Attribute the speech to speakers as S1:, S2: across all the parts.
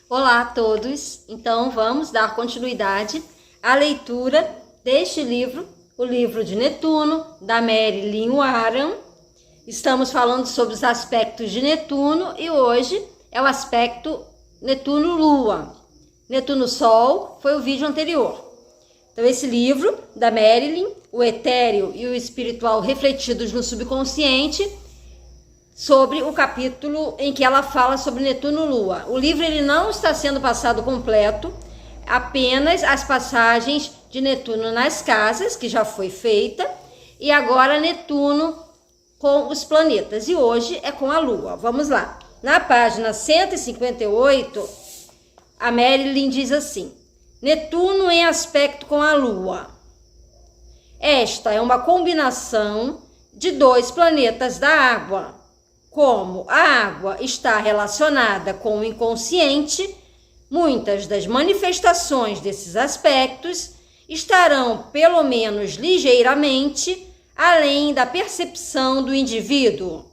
S1: Olá a todos! Então vamos dar continuidade à leitura deste livro, o livro de Netuno, da Marilyn Warren. Estamos falando sobre os aspectos de Netuno e hoje é o aspecto Netuno-Lua. Netuno-Sol foi o vídeo anterior. Então esse livro da Marilyn, o etéreo e o espiritual refletidos no subconsciente, sobre o capítulo em que ela fala sobre Netuno-Lua. O livro ele não está sendo passado completo, apenas as passagens de Netuno nas casas, que já foi feita, e agora Netuno com os planetas, e hoje é com a Lua. Vamos lá. Na página 158, a Marilyn diz assim: Netuno em aspecto com a Lua. Esta é uma combinação de dois planetas da água. Como a água está relacionada com o inconsciente, muitas das manifestações desses aspectos estarão, pelo menos ligeiramente, além da percepção do indivíduo.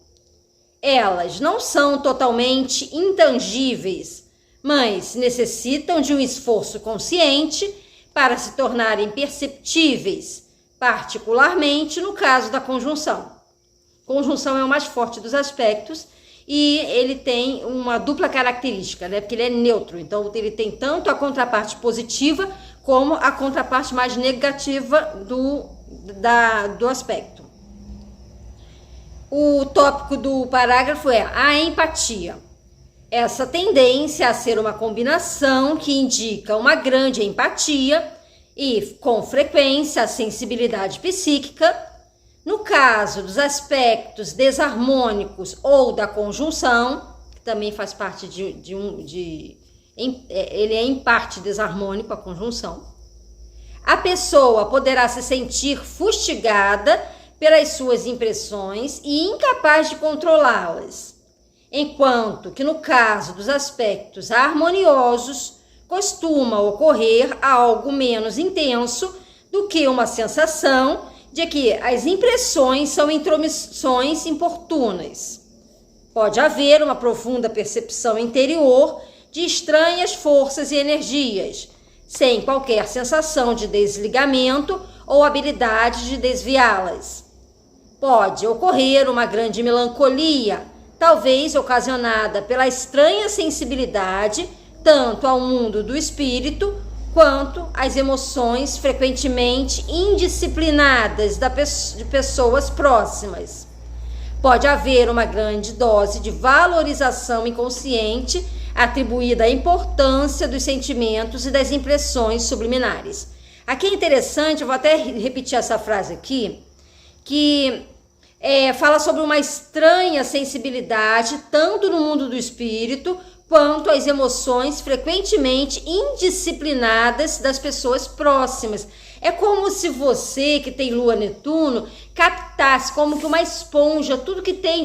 S1: Elas não são totalmente intangíveis, mas necessitam de um esforço consciente para se tornarem perceptíveis, particularmente no caso da conjunção. Conjunção é o mais forte dos aspectos e ele tem uma dupla característica, né? Porque ele é neutro, então ele tem tanto a contraparte positiva como a contraparte mais negativa do aspecto. O tópico do parágrafo é a empatia. Essa tendência a ser uma combinação que indica uma grande empatia e, com frequência, a sensibilidade psíquica. No caso dos aspectos desarmônicos ou da conjunção, que também faz parte ele é em parte desarmônico, a conjunção, a pessoa poderá se sentir fustigada pelas suas impressões e incapaz de controlá-las, enquanto que no caso dos aspectos harmoniosos, costuma ocorrer algo menos intenso do que uma sensação de que as impressões são intromissões importunas. Pode haver uma profunda percepção interior de estranhas forças e energias, sem qualquer sensação de desligamento ou habilidade de desviá-las. Pode ocorrer uma grande melancolia, talvez ocasionada pela estranha sensibilidade tanto ao mundo do espírito quanto às emoções frequentemente indisciplinadas de pessoas próximas. Pode haver uma grande dose de valorização inconsciente atribuída à importância dos sentimentos e das impressões subliminares. Aqui é interessante, eu vou até repetir essa frase aqui, que fala sobre uma estranha sensibilidade tanto no mundo do espírito quanto às emoções frequentemente indisciplinadas das pessoas próximas. É como se você, que tem Lua Netuno, captasse como que uma esponja tudo que tem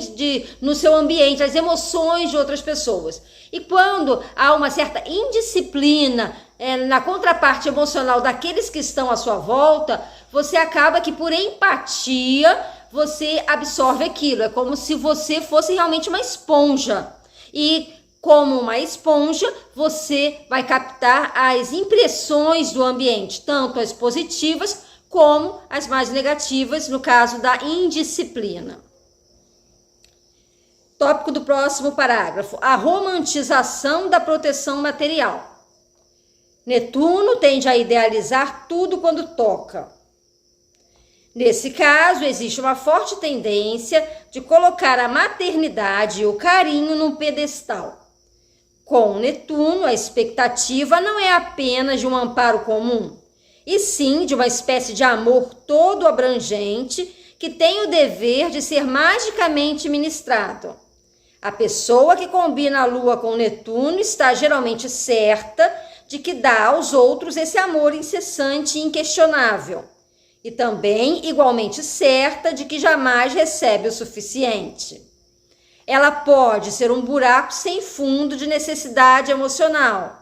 S1: no seu ambiente, as emoções de outras pessoas. E quando há uma certa indisciplina na contraparte emocional daqueles que estão à sua volta, você acaba que por empatia você absorve aquilo. É como se você fosse realmente uma esponja. E como uma esponja, você vai captar as impressões do ambiente, tanto as positivas como as mais negativas, no caso da indisciplina. Tópico do próximo parágrafo: a romantização da proteção material. Netuno tende a idealizar tudo quando toca. Nesse caso, existe uma forte tendência de colocar a maternidade e o carinho num pedestal. Com Netuno, a expectativa não é apenas de um amparo comum, e sim de uma espécie de amor todo abrangente que tem o dever de ser magicamente ministrado. A pessoa que combina a Lua com Netuno está geralmente certa de que dá aos outros esse amor incessante e inquestionável, e também igualmente certa de que jamais recebe o suficiente. Ela pode ser um buraco sem fundo de necessidade emocional,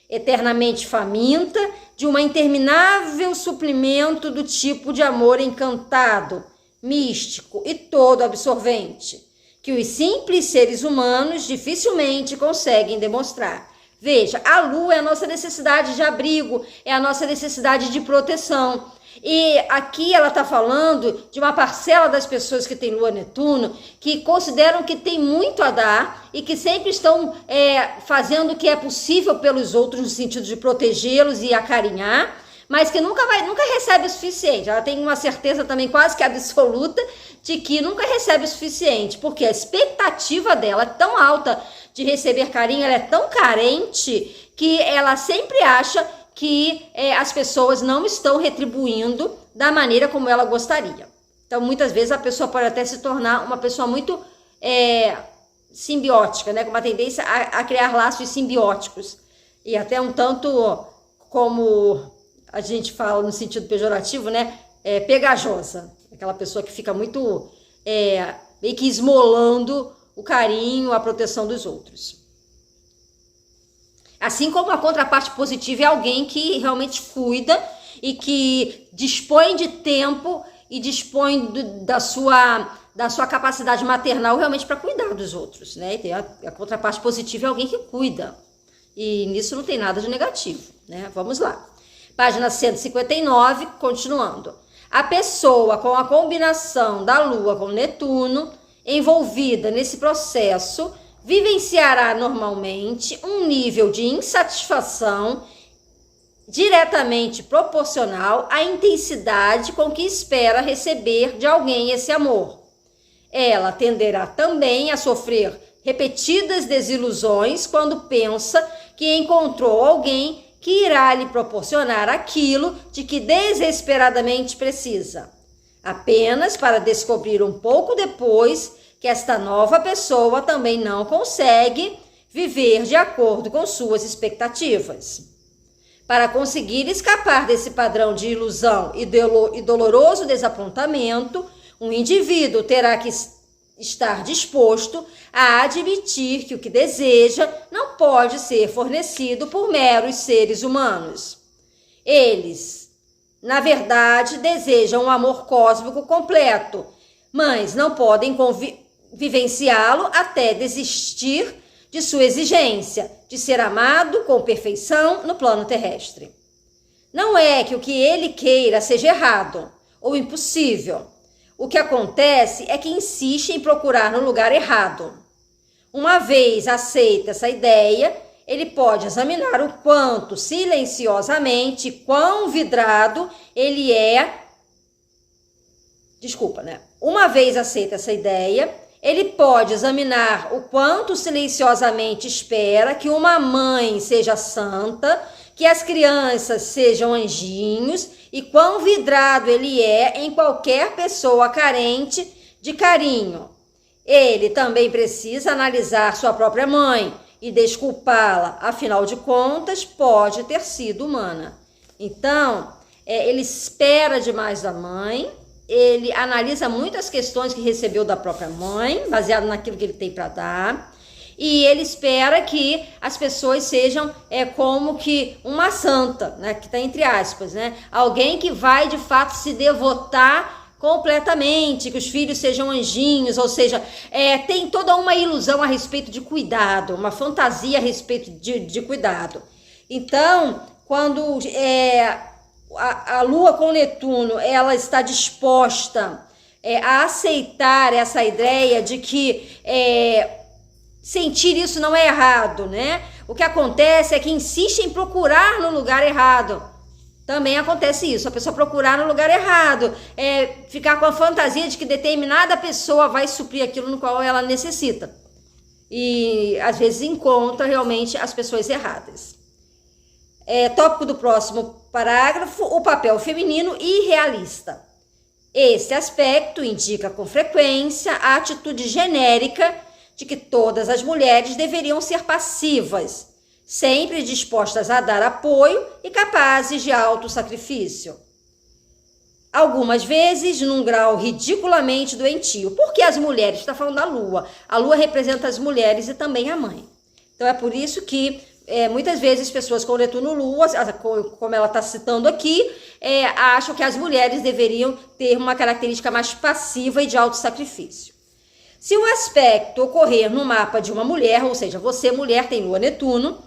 S1: eternamente faminta de um interminável suplemento do tipo de amor encantado, místico e todo absorvente, que os simples seres humanos dificilmente conseguem demonstrar. Veja, a lua é a nossa necessidade de abrigo, é a nossa necessidade de proteção. E aqui ela está falando de uma parcela das pessoas que tem lua Netuno, que consideram que tem muito a dar e que sempre estão fazendo o que é possível pelos outros no sentido de protegê-los e acarinhar, mas que nunca recebe o suficiente. Ela tem uma certeza também quase que absoluta de que nunca recebe o suficiente, porque a expectativa dela é tão alta de receber carinho, ela é tão carente que ela sempre acha que as pessoas não estão retribuindo da maneira como ela gostaria. Então, muitas vezes, a pessoa pode até se tornar uma pessoa muito simbiótica, né? Com uma tendência a criar laços simbióticos. E até um tanto, como a gente fala no sentido pejorativo, né? Pegajosa. Aquela pessoa que fica muito meio que esmolando o carinho, a proteção dos outros. Assim como a contraparte positiva é alguém que realmente cuida e que dispõe de tempo e dispõe da sua capacidade maternal realmente para cuidar dos outros, né? E tem a contraparte positiva é alguém que cuida. E nisso não tem nada de negativo, né? Vamos lá. Página 159, continuando. A pessoa com a combinação da Lua com Netuno, envolvida nesse processo, vivenciará normalmente um nível de insatisfação diretamente proporcional à intensidade com que espera receber de alguém esse amor. Ela tenderá também a sofrer repetidas desilusões quando pensa que encontrou alguém que irá lhe proporcionar aquilo de que desesperadamente precisa, apenas para descobrir um pouco depois que esta nova pessoa também não consegue viver de acordo com suas expectativas. Para conseguir escapar desse padrão de ilusão e doloroso desapontamento, um indivíduo terá que estar disposto a admitir que o que deseja não pode ser fornecido por meros seres humanos. Eles, na verdade, desejam um amor cósmico completo, mas não podem vivenciá-lo até desistir de sua exigência de ser amado com perfeição no plano terrestre. Não é que o que ele queira seja errado ou impossível. O que acontece é que insiste em procurar no lugar errado. Uma vez aceita essa ideia, ele pode examinar o quanto silenciosamente, quão vidrado ele é. Uma vez aceita essa ideia, ele pode examinar o quanto silenciosamente espera que uma mãe seja santa, que as crianças sejam anjinhos e quão vidrado ele é em qualquer pessoa carente de carinho. Ele também precisa analisar sua própria mãe e desculpá-la, afinal de contas, pode ter sido humana. Então, ele espera demais da mãe, ele analisa muitas questões que recebeu da própria mãe, baseado naquilo que ele tem para dar, e ele espera que as pessoas sejam como que uma santa, né, que está entre aspas, né, alguém que vai de fato se devotar completamente, que os filhos sejam anjinhos, ou seja, tem toda uma ilusão a respeito de cuidado, uma fantasia a respeito de cuidado. Então, quando a Lua com Netuno, ela está disposta a aceitar essa ideia de que sentir isso não é errado, né? O que acontece é que insiste em procurar no lugar errado. Também acontece isso, a pessoa procurar no lugar errado, ficar com a fantasia de que determinada pessoa vai suprir aquilo no qual ela necessita. E às vezes encontra realmente as pessoas erradas. Tópico do próximo parágrafo, o papel feminino irrealista. Esse aspecto indica com frequência a atitude genérica de que todas as mulheres deveriam ser passivas, sempre dispostas a dar apoio e capazes de autossacrifício. Algumas vezes num grau ridiculamente doentio. Porque as mulheres, está falando da Lua. A Lua representa as mulheres e também a mãe. Então é por isso que muitas vezes pessoas com Netuno Lua, como ela está citando aqui, acham que as mulheres deveriam ter uma característica mais passiva e de autossacrifício. Se o aspecto ocorrer no mapa de uma mulher, ou seja, você mulher tem Lua Netuno,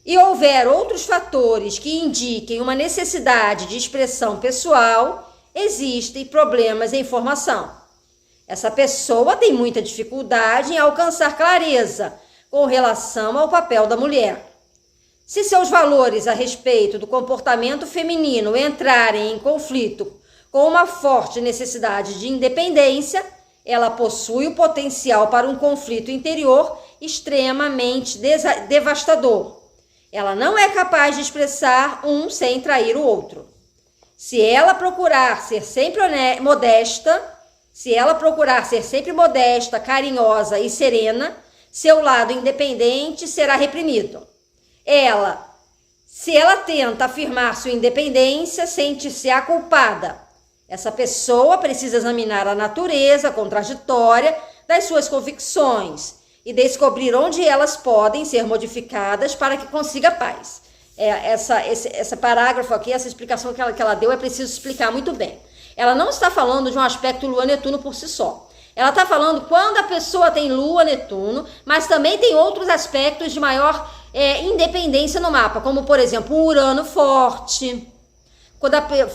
S1: e houver outros fatores que indiquem uma necessidade de expressão pessoal, existem problemas em formação. Essa pessoa tem muita dificuldade em alcançar clareza com relação ao papel da mulher. Se seus valores a respeito do comportamento feminino entrarem em conflito com uma forte necessidade de independência, ela possui o potencial para um conflito interior extremamente devastador. Ela não é capaz de expressar um sem trair o outro. Se ela procurar ser sempre modesta, carinhosa e serena, seu lado independente será reprimido. Se ela tenta afirmar sua independência, sente-se a culpada. Essa pessoa precisa examinar a natureza contraditória das suas convicções e descobrir onde elas podem ser modificadas para que consiga paz. Esse parágrafo aqui, essa explicação que ela deu, é preciso explicar muito bem. Ela não está falando de um aspecto Lua-Netuno por si só. Ela está falando quando a pessoa tem Lua-Netuno, mas também tem outros aspectos de maior independência no mapa, como, por exemplo, o Urano forte,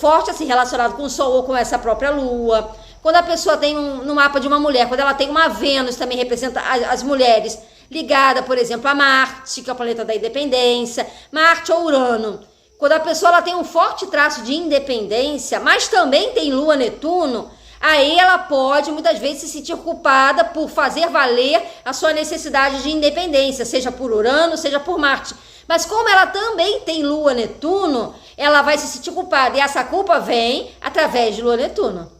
S1: forte assim, relacionado com o Sol ou com essa própria Lua. Quando a pessoa tem no mapa de uma mulher, quando ela tem uma Vênus, também representa as mulheres, ligada, por exemplo, a Marte, que é o planeta da independência, Marte ou Urano. Quando a pessoa ela tem um forte traço de independência, mas também tem Lua-Netuno, aí ela pode muitas vezes se sentir culpada por fazer valer a sua necessidade de independência, seja por Urano, seja por Marte. Mas como ela também tem Lua-Netuno, ela vai se sentir culpada, e essa culpa vem através de Lua-Netuno,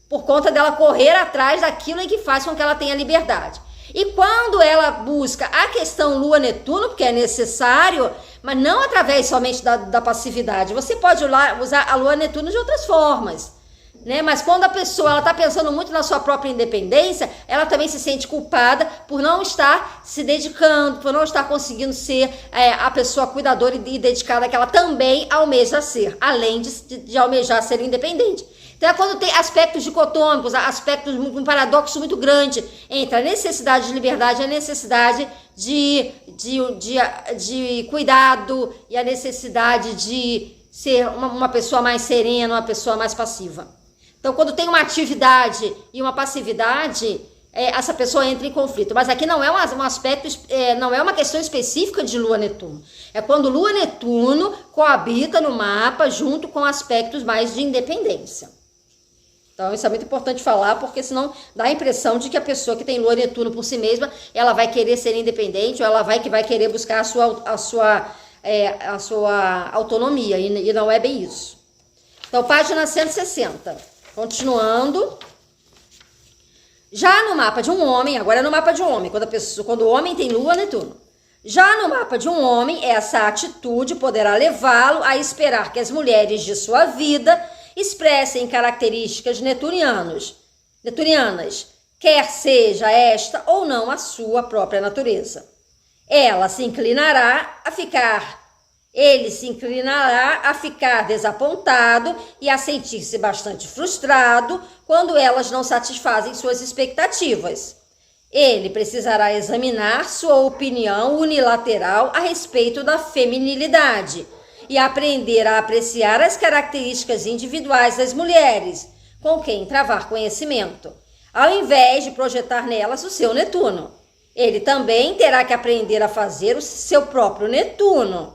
S1: por conta dela correr atrás daquilo em que faz com que ela tenha liberdade. E quando ela busca a questão Lua-Netuno, porque é necessário, mas não através somente da passividade, você pode usar a Lua-Netuno de outras formas, né? Mas quando a pessoa está pensando muito na sua própria independência, ela também se sente culpada por não estar se dedicando, por não estar conseguindo ser a pessoa cuidadora e dedicada que ela também almeja ser, além de almejar ser independente. Então, quando tem aspectos dicotômicos, aspectos, um paradoxo muito grande entre a necessidade de liberdade e a necessidade de cuidado e a necessidade de ser uma pessoa mais serena, uma pessoa mais passiva. Então, quando tem uma atividade e uma passividade, essa pessoa entra em conflito. Mas aqui não é um aspecto, não é uma questão específica de Lua-Netuno. É quando Lua-Netuno coabita no mapa junto com aspectos mais de independência. Então, isso é muito importante falar, porque senão dá a impressão de que a pessoa que tem Lua-Netuno por si mesma, ela vai querer ser independente, ou ela vai querer buscar a sua autonomia, e não é bem isso. Então, página 160. Continuando. Já no mapa de um homem, agora é no mapa de um homem, quando o homem tem Lua-Netuno. Já no mapa de um homem, essa atitude poderá levá-lo a esperar que as mulheres de sua vida expressem características neturianas, quer seja esta ou não a sua própria natureza. Ele se inclinará a ficar desapontado e a sentir-se bastante frustrado quando elas não satisfazem suas expectativas. Ele precisará examinar sua opinião unilateral a respeito da feminilidade e aprender a apreciar as características individuais das mulheres com quem travar conhecimento, ao invés de projetar nelas o seu Netuno. Ele também terá que aprender a fazer o seu próprio Netuno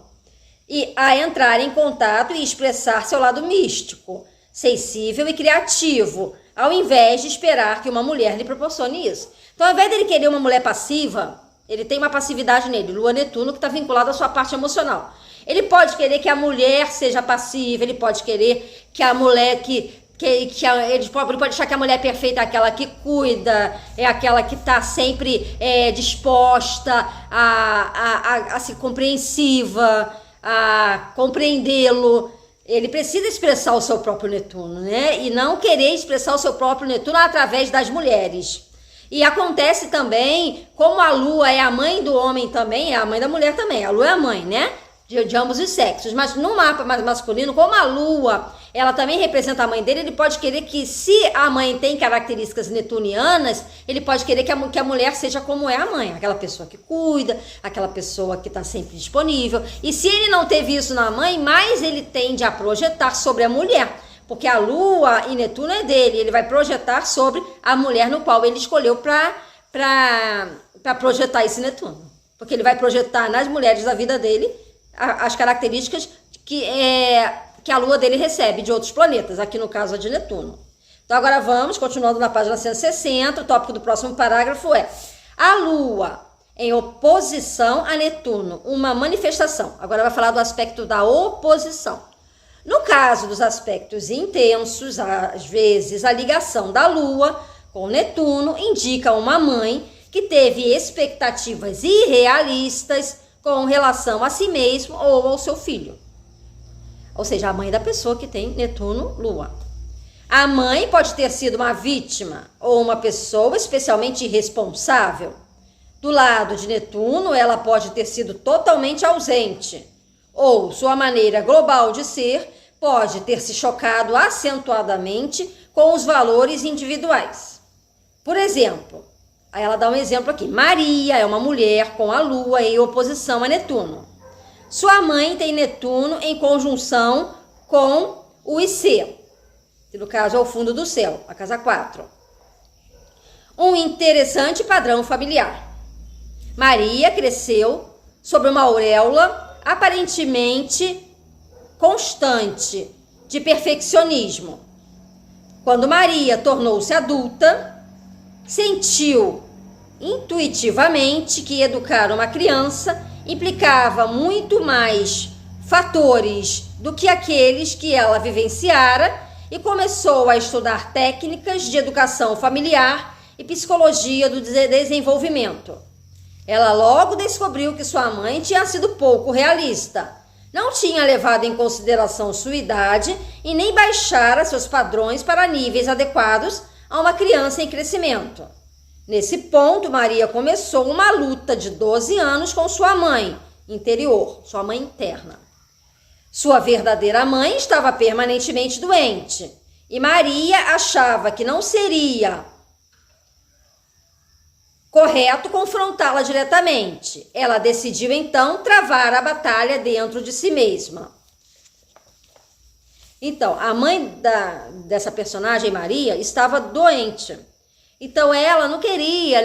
S1: e a entrar em contato e expressar seu lado místico, sensível e criativo, ao invés de esperar que uma mulher lhe proporcione isso. Então, ao invés dele querer uma mulher passiva, ele tem uma passividade nele, Lua-Netuno, que está vinculado à sua parte emocional. Ele pode querer que a mulher seja passiva, ele pode querer que a mulher ele pode achar que a mulher perfeita é aquela que cuida, é aquela que está sempre disposta a ser compreensiva, a compreendê-lo. Ele precisa expressar o seu próprio Netuno, né? E não querer expressar o seu próprio Netuno através das mulheres. E acontece também, como a Lua é a mãe do homem também, é a mãe da mulher também. A Lua é a mãe, né? De ambos os sexos. Mas no mapa mais masculino, como a Lua ela também representa a mãe dele, ele pode querer que, se a mãe tem características netunianas, ele pode querer que a mulher seja como é a mãe, aquela pessoa que cuida, aquela pessoa que está sempre disponível. E se ele não teve isso na mãe, mais ele tende a projetar sobre a mulher, porque a Lua e Netuno é dele, ele vai projetar sobre a mulher no qual ele escolheu para projetar esse Netuno. Porque ele vai projetar nas mulheres da vida dele as características que a Lua dele recebe de outros planetas, aqui no caso a de Netuno. Então agora vamos, continuando na página 160, o tópico do próximo parágrafo é: a Lua em oposição a Netuno, uma manifestação. Agora vai falar do aspecto da oposição. No caso dos aspectos intensos, às vezes a ligação da Lua com Netuno indica uma mãe que teve expectativas irrealistas com relação a si mesmo ou ao seu filho. Ou seja, a mãe da pessoa que tem Netuno, Lua. A mãe pode ter sido uma vítima ou uma pessoa especialmente irresponsável. Do lado de Netuno, ela pode ter sido totalmente ausente. Ou sua maneira global de ser pode ter se chocado acentuadamente com os valores individuais. Por exemplo, aí ela dá um exemplo aqui. Maria é uma mulher com a Lua em oposição a Netuno. Sua mãe tem Netuno em conjunção com o IC, que no caso é o fundo do céu, a casa 4. Um interessante padrão familiar. Maria cresceu sob uma auréola aparentemente constante de perfeccionismo. Quando Maria tornou-se adulta, sentiu intuitivamente que educar uma criança implicava muito mais fatores do que aqueles que ela vivenciara e começou a estudar técnicas de educação familiar e psicologia do desenvolvimento. Ela logo descobriu que sua mãe tinha sido pouco realista, não tinha levado em consideração sua idade e nem baixara seus padrões para níveis adequados a uma criança em crescimento. Nesse ponto, Maria começou uma luta de 12 anos com sua mãe interior, sua mãe interna. Sua verdadeira mãe estava permanentemente doente e Maria achava que não seria correto confrontá-la diretamente. Ela decidiu então travar a batalha dentro de si mesma. Então, a mãe dessa personagem, Maria, estava doente. Então ela não queria,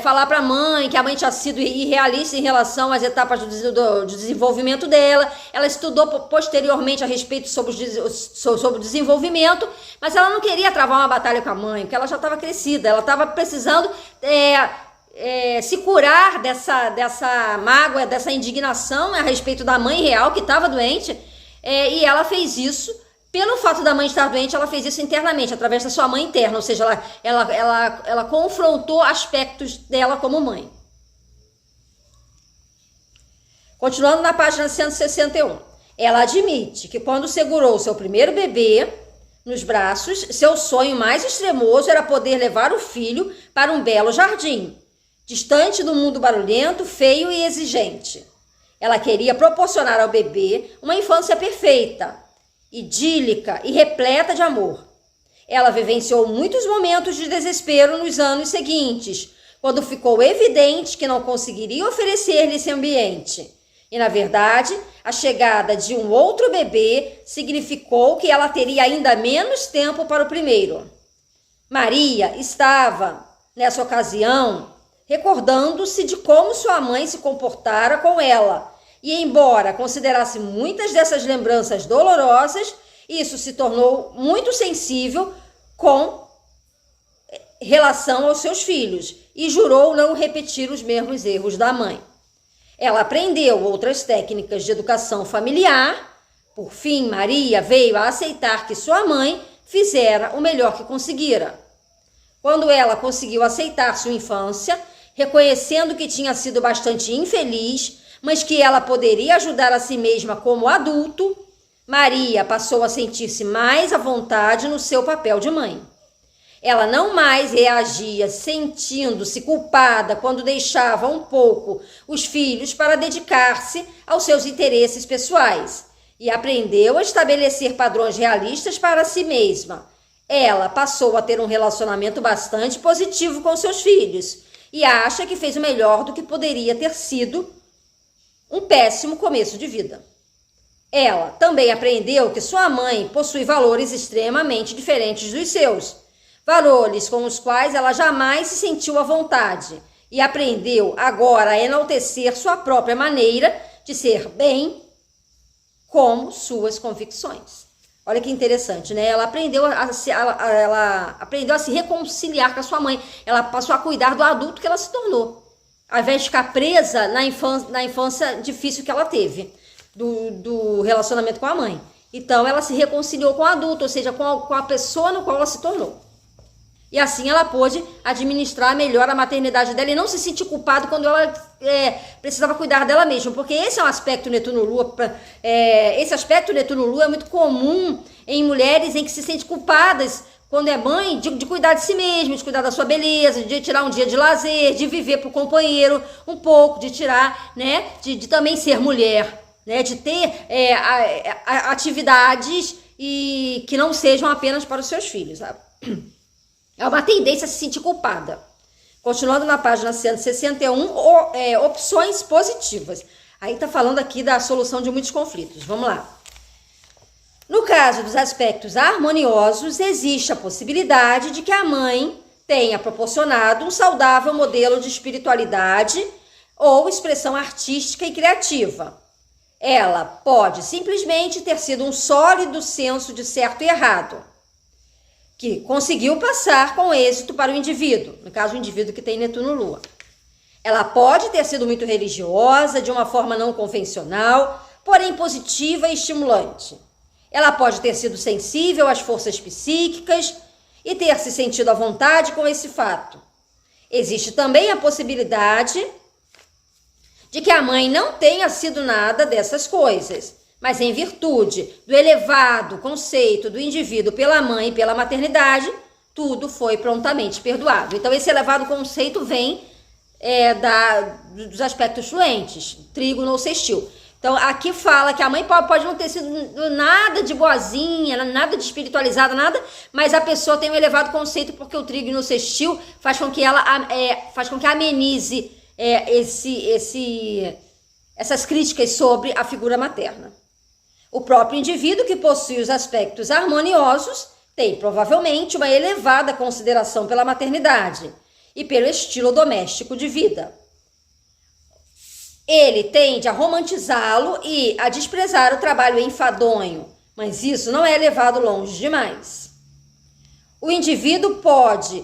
S1: falar para a mãe que a mãe tinha sido irrealista em relação às etapas do desenvolvimento dela. Ela estudou posteriormente a respeito sobre o desenvolvimento, mas ela não queria travar uma batalha com a mãe, porque ela já estava crescida, ela estava precisando se curar dessa mágoa, dessa indignação a respeito da mãe real que estava doente, e ela fez isso. Pelo fato da mãe estar doente, ela fez isso internamente, através da sua mãe interna, ou seja, ela confrontou aspectos dela como mãe. Continuando na página 161. Ela admite que quando segurou seu primeiro bebê nos braços, seu sonho mais extremoso era poder levar o filho para um belo jardim, distante do mundo barulhento, feio e exigente. Ela queria proporcionar ao bebê uma infância perfeita, idílica e repleta de amor. Ela vivenciou muitos momentos de desespero nos anos seguintes, quando ficou evidente que não conseguiria oferecer-lhe esse ambiente. E, na verdade, a chegada de um outro bebê significou que ela teria ainda menos tempo para o primeiro. Maria estava, nessa ocasião, recordando-se de como sua mãe se comportara com ela. E embora considerasse muitas dessas lembranças dolorosas, isso se tornou muito sensível com relação aos seus filhos e jurou não repetir os mesmos erros da mãe. Ela aprendeu outras técnicas de educação familiar. Por fim, Maria veio a aceitar que sua mãe fizera o melhor que conseguira. Quando ela conseguiu aceitar sua infância, reconhecendo que tinha sido bastante infeliz, mas que ela poderia ajudar a si mesma como adulto, Maria passou a sentir-se mais à vontade no seu papel de mãe. Ela não mais reagia sentindo-se culpada quando deixava um pouco os filhos para dedicar-se aos seus interesses pessoais. e aprendeu a estabelecer padrões realistas para si mesma. Ela passou a ter um relacionamento bastante positivo com seus filhos e acha que fez o melhor do que poderia ter sido um péssimo começo de vida. Ela também aprendeu que sua mãe possui valores extremamente diferentes dos seus, valores com os quais ela jamais se sentiu à vontade, e aprendeu agora a enaltecer sua própria maneira de ser bem, como suas convicções. Olha que interessante, né? Ela aprendeu a se reconciliar com a sua mãe. Ela passou a cuidar do adulto que ela se tornou, ao invés de ficar presa na infância difícil que ela teve, do relacionamento com a mãe. Então, ela se reconciliou com o adulto, ou seja, com a pessoa no qual ela se tornou. E assim ela pôde administrar melhor a maternidade dela e não se sentir culpada quando ela precisava cuidar dela mesma. Porque esse é um aspecto Netuno-Lua. Esse aspecto Netuno-Lua é muito comum em mulheres em que se sentem culpadas quando é mãe de cuidar de si mesma, de cuidar da sua beleza, de tirar um dia de lazer, de viver para o companheiro um pouco, de tirar, né, de também ser mulher, né, de ter atividades e que não sejam apenas para os seus filhos, sabe? É uma tendência a se sentir culpada. Continuando na página 161, opções positivas. Aí tá falando aqui da solução de muitos conflitos. Vamos lá. No caso dos aspectos harmoniosos, existe a possibilidade de que a mãe tenha proporcionado um saudável modelo de espiritualidade ou expressão artística e criativa. Ela pode simplesmente ter sido um sólido senso de certo e errado, que conseguiu passar com êxito para o indivíduo, no caso o indivíduo que tem Netuno-Lua. Ela pode ter sido muito religiosa, de uma forma não convencional, porém positiva e estimulante. Ela pode ter sido sensível às forças psíquicas e ter se sentido à vontade com esse fato. Existe também a possibilidade de que a mãe não tenha sido nada dessas coisas, mas em virtude do elevado conceito do indivíduo pela mãe e pela maternidade, tudo foi prontamente perdoado. Então, esse elevado conceito vem dos aspectos fluentes, trígono ou sextil. Então, aqui fala que a mãe pode não ter sido nada de boazinha, nada de espiritualizada, nada, mas a pessoa tem um elevado conceito porque o trígono sextil faz com que ela amenize essas críticas sobre a figura materna. O próprio indivíduo que possui os aspectos harmoniosos tem provavelmente uma elevada consideração pela maternidade e pelo estilo doméstico de vida. Ele tende a romantizá-lo e a desprezar o trabalho enfadonho, mas isso não é levado longe demais. O indivíduo pode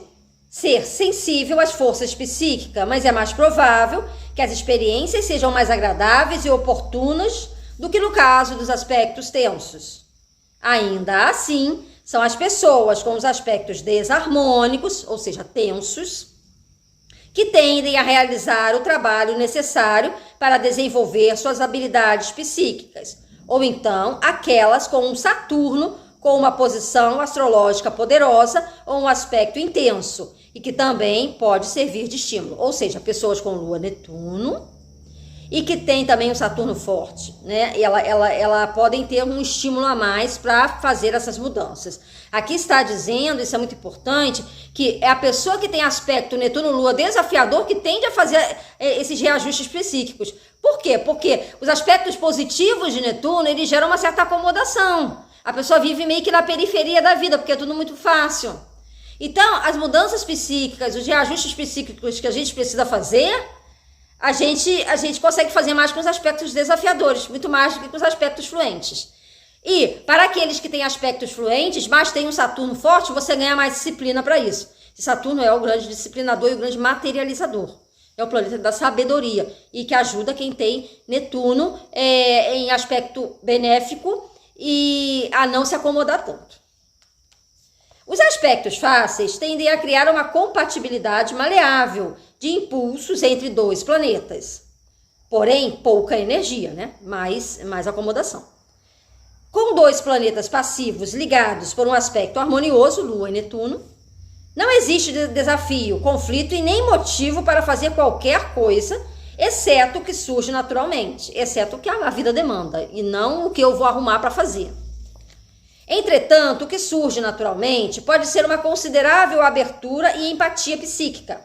S1: ser sensível às forças psíquicas, mas é mais provável que as experiências sejam mais agradáveis e oportunas do que no caso dos aspectos tensos. Ainda assim, são as pessoas com os aspectos desarmônicos, ou seja, tensos, que tendem a realizar o trabalho necessário para desenvolver suas habilidades psíquicas, ou então aquelas com um Saturno com uma posição astrológica poderosa ou um aspecto intenso, e que também pode servir de estímulo, ou seja, pessoas com Lua Netuno e que tem também um Saturno forte, né? Ela podem ter um estímulo a mais para fazer essas mudanças. Aqui está dizendo, isso é muito importante, que é a pessoa que tem aspecto Netuno-Lua desafiador que tende a fazer esses reajustes psíquicos. Por quê? Porque os aspectos positivos de Netuno, eles geram uma certa acomodação. A pessoa vive meio que na periferia da vida, porque é tudo muito fácil. Então, as mudanças psíquicas, os reajustes psíquicos que a gente precisa fazer, a gente consegue fazer mais com os aspectos desafiadores, muito mais do que com os aspectos fluentes. E, para aqueles que têm aspectos fluentes, mas tem um Saturno forte, você ganha mais disciplina para isso. E Saturno é o grande disciplinador e o grande materializador. É o planeta da sabedoria e que ajuda quem tem Netuno em aspecto benéfico e a não se acomodar tanto. Os aspectos fáceis tendem a criar uma compatibilidade maleável de impulsos entre dois planetas. Porém, pouca energia, né? Mais acomodação. Com dois planetas passivos ligados por um aspecto harmonioso, Lua e Netuno, não existe desafio, conflito e nem motivo para fazer qualquer coisa exceto o que surge naturalmente, exceto o que a vida demanda, e não o que eu vou arrumar para fazer. Entretanto, o que surge naturalmente pode ser uma considerável abertura e empatia psíquica.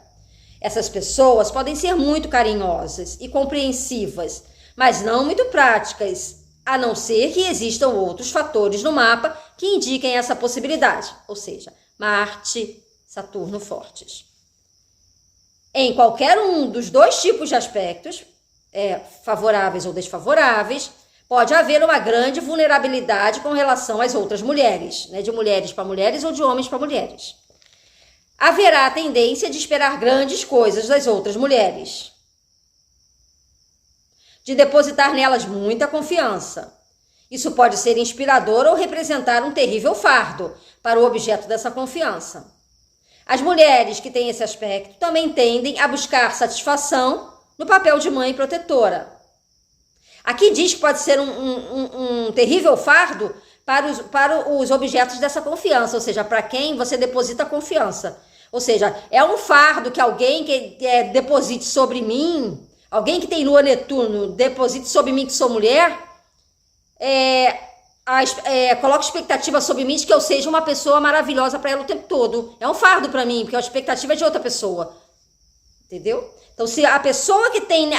S1: Essas pessoas podem ser muito carinhosas e compreensivas, mas não muito práticas, a não ser que existam outros fatores no mapa que indiquem essa possibilidade, ou seja, Marte, Saturno fortes. Em qualquer um dos dois tipos de aspectos, favoráveis ou desfavoráveis, pode haver uma grande vulnerabilidade com relação às outras mulheres, né? De mulheres para mulheres ou de homens para mulheres. Haverá a tendência de esperar grandes coisas das outras mulheres, de depositar nelas muita confiança. Isso pode ser inspirador ou representar um terrível fardo para o objeto dessa confiança. As mulheres que têm esse aspecto também tendem a buscar satisfação no papel de mãe protetora. Aqui diz que pode ser um terrível fardo para os objetos dessa confiança, ou seja, para quem você deposita confiança. Ou seja, é um fardo que alguém que deposite sobre mim, alguém que tem Lua Netuno, deposite sobre mim que sou mulher, coloca expectativa sobre mim de que eu seja uma pessoa maravilhosa para ela o tempo todo. É um fardo para mim, porque a expectativa é de outra pessoa. Entendeu? Então, se a pessoa que tem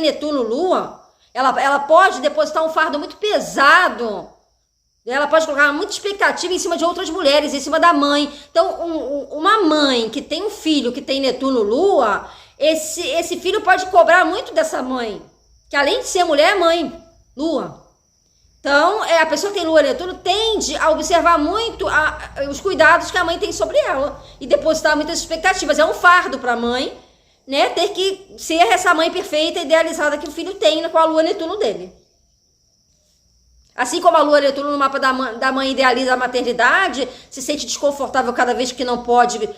S1: Netuno Lua, ela pode depositar um fardo muito pesado. Ela pode colocar muita expectativa em cima de outras mulheres, em cima da mãe. Então, uma mãe que tem um filho que tem Netuno Lua, esse filho pode cobrar muito dessa mãe, que além de ser mulher, é mãe, Lua. Então, a pessoa que tem Lua Netuno tende a observar muito os cuidados que a mãe tem sobre ela e depositar muitas expectativas. É um fardo para a mãe, né, ter que ser essa mãe perfeita, idealizada que o filho tem com a Lua Netuno dele. Assim como a Lua Netuno no mapa da mãe idealiza a maternidade, se sente desconfortável cada vez que não pode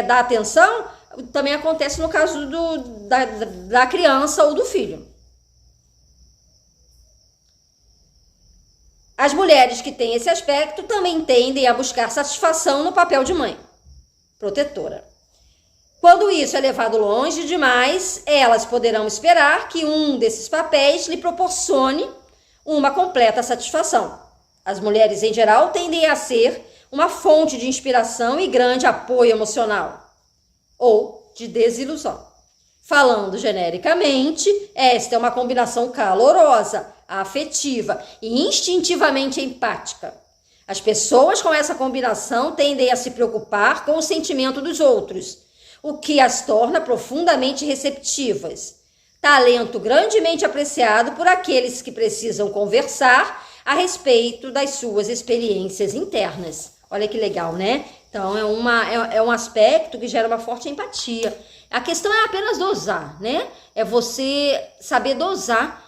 S1: dar atenção, também acontece no caso da criança ou do filho. As mulheres que têm esse aspecto também tendem a buscar satisfação no papel de mãe protetora. Quando isso é levado longe demais, elas poderão esperar que um desses papéis lhe proporcione uma completa satisfação. As mulheres, em geral, tendem a ser uma fonte de inspiração e grande apoio emocional, ou de desilusão. Falando genericamente, esta é uma combinação calorosa, afetiva e instintivamente empática. As pessoas com essa combinação tendem a se preocupar com o sentimento dos outros, o que as torna profundamente receptivas. Talento grandemente apreciado por aqueles que precisam conversar a respeito das suas experiências internas. Olha que legal, né? Então, é um aspecto que gera uma forte empatia. A questão é apenas dosar, né? É você saber dosar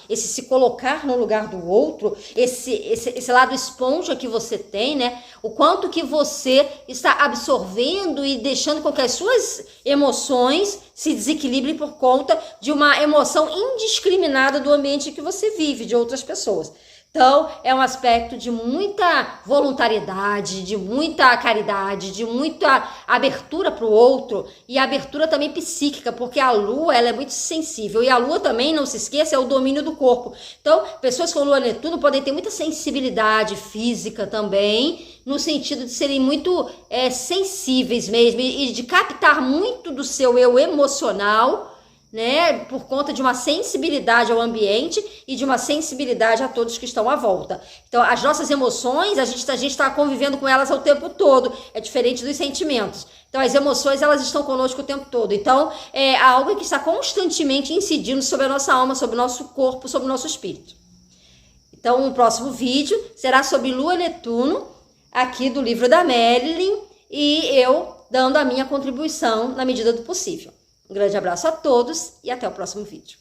S1: esse se colocar no lugar do outro, esse lado esponja que você tem, né? O quanto que você está absorvendo e deixando com que as suas emoções se desequilibrem por conta de uma emoção indiscriminada do ambiente que você vive, de outras pessoas. Então, é um aspecto de muita voluntariedade, de muita caridade, de muita abertura para o outro e abertura também psíquica, porque a Lua ela é muito sensível e a Lua também, não se esqueça, é o domínio do corpo. Então, pessoas com Lua Netuno podem ter muita sensibilidade física também, no sentido de serem muito sensíveis mesmo e de captar muito do seu eu emocional, né, por conta de uma sensibilidade ao ambiente e de uma sensibilidade a todos que estão à volta. Então, as nossas emoções, a gente está convivendo com elas o tempo todo, é diferente dos sentimentos. Então, as emoções, elas estão conosco o tempo todo. Então, é algo que está constantemente incidindo sobre a nossa alma, sobre o nosso corpo, sobre o nosso espírito. Então, o próximo vídeo será sobre Lua Netuno, aqui do livro da Marilyn, e eu dando a minha contribuição na medida do possível. Um grande abraço a todos e até o próximo vídeo.